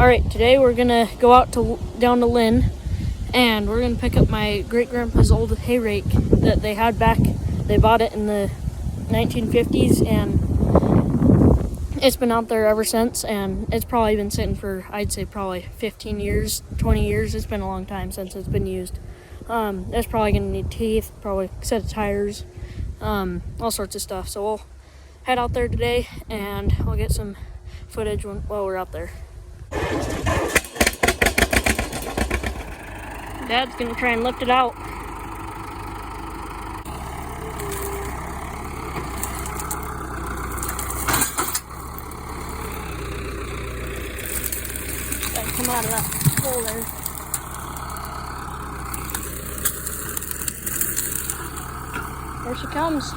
Alright, today we're gonna go out down to Lynn, and we're gonna pick up my great-grandpa's old hay rake that they had back. They bought it in the 1950s, and it's been out there ever since, and it's probably been sitting for, I'd say, probably 15 years, 20 years. It's been a long time since it's been used. It's probably gonna need teeth, probably a set of tires, all sorts of stuff. So we'll head out there today, and we'll get some footage while we're out there. Dad's gonna try and lift it out. Just gotta come out of that hole there. There she comes.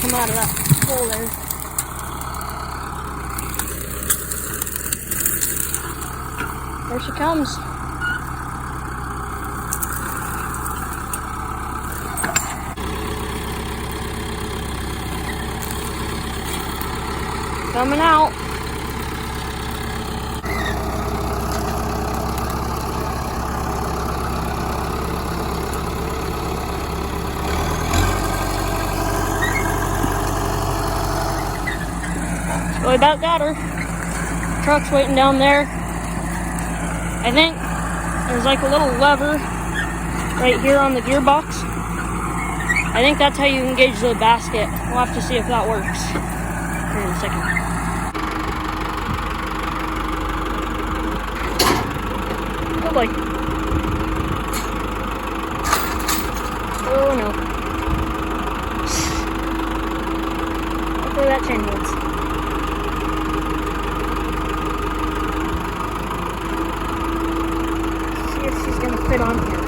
Come out of that hole there. There she comes. Coming out. So I about got her. Truck's waiting down there. I think there's like a little lever right here on the gearbox. I think that's how you engage the basket. We'll have to see if that works here in a second. Oh boy. Oh no. Look where that chain goes. She's gonna fit on here.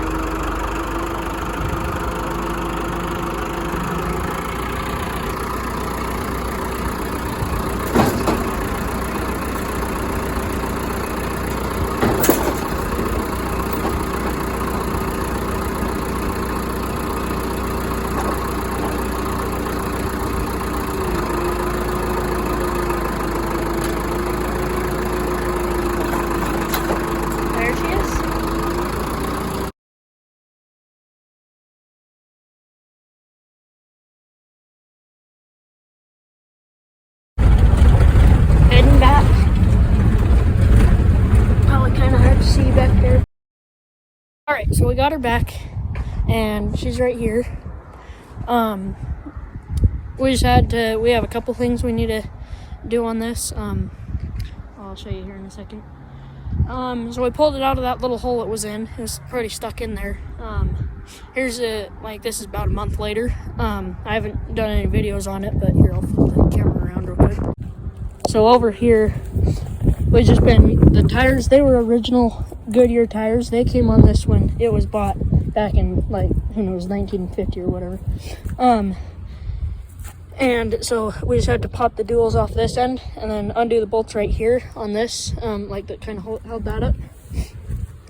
There she is. Heading back. Probably kind of hard to see back there. Alright, so we got her back, and she's right here. We have a couple things we need to do on this. I'll show you here in a second. So we pulled it out of that little hole it was in. It was pretty stuck in there. This is about a month later. I haven't done any videos on it, but here, I'll flip the camera around real quick. So over here, the tires, they were original Goodyear tires. They came on this when it was bought back in, who knows, 1950 or whatever. And so we just had to pop the duals off this end and then undo the bolts right here on this, that kind of held that up.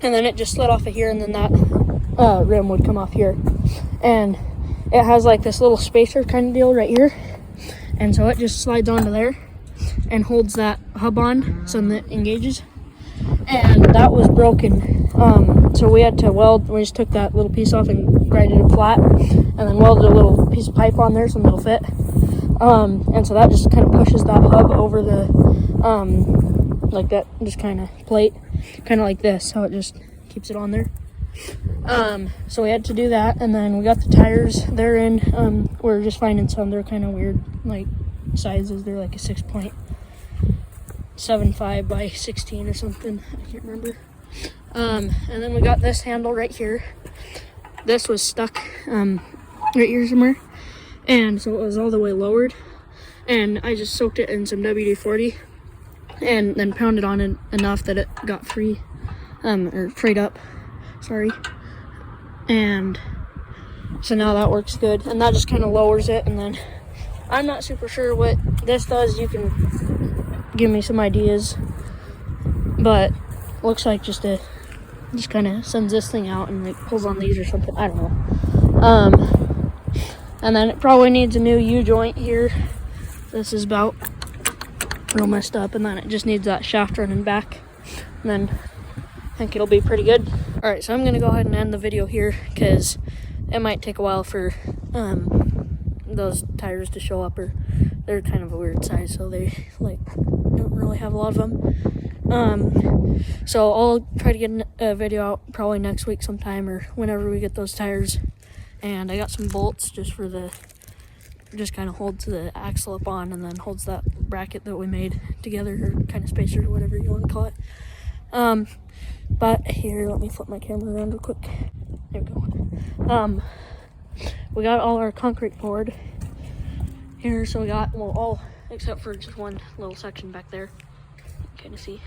And then it just slid off of here, and then that rim would come off here. And it has like this little spacer kind of deal right here. And so it just slides onto there and holds that hub on so that it engages. And that was broken. So we had to weld. We just took that little piece off and grinded it flat, and then welded a little piece of pipe on there so it'll fit. And so that just kind of pushes that hub over the, like that, just kind of plate, kind of like this, so it just keeps it on there. So we had to do that, and then we got the tires. They're in. We're just finding some. They're kind of weird, sizes. They're like a 6.75 by 16 or something. I can't remember. And then we got this handle right here. This was stuck right here somewhere, and so it was all the way lowered. And I just soaked it in some WD-40 and then pounded on it enough that it got free, or frayed up. Sorry. And so now that works good, and that just kind of lowers it. And then I'm not super sure what this does. You can give me some ideas, but looks like just kind of sends this thing out and like pulls on these or something. I don't know. And then it probably needs a new U-joint here. This is about real messed up, and then it just needs that shaft running back, and then I think it'll be pretty good. All right, so I'm gonna go ahead and end the video here because it might take a while for those tires to show up, or they're kind of a weird size, so they like don't really have a lot of them. So I'll try to get a video out probably next week sometime, or whenever we get those tires. And I got some bolts just kind of holds the axle up on, and then holds that bracket that we made together, or kind of spacer, or whatever you want to call it. But here, let me flip my camera around real quick. There we go. We got all our concrete poured here, so we got, well, all except for just one little section back there. You can kind of see.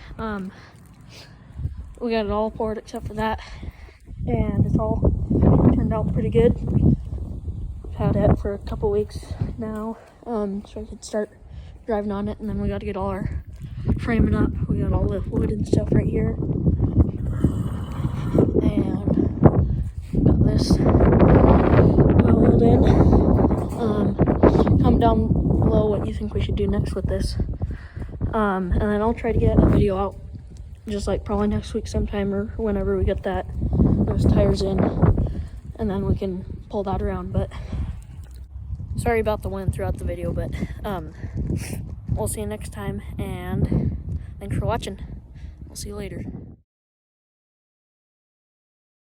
We got it all poured except for that, and it's all turned out pretty good. We've had it for a couple weeks now, so I could start driving on it, and then we got to get all our framing up. We got all the wood and stuff right here, and got this welded in. Comment down below what you think we should do next with this, and then I'll try to get a video out just like probably next week sometime, or whenever we get those tires in, and then we can pull that around. But sorry about the wind throughout the video, but we'll see you next time, and thanks for watching. We'll see you later.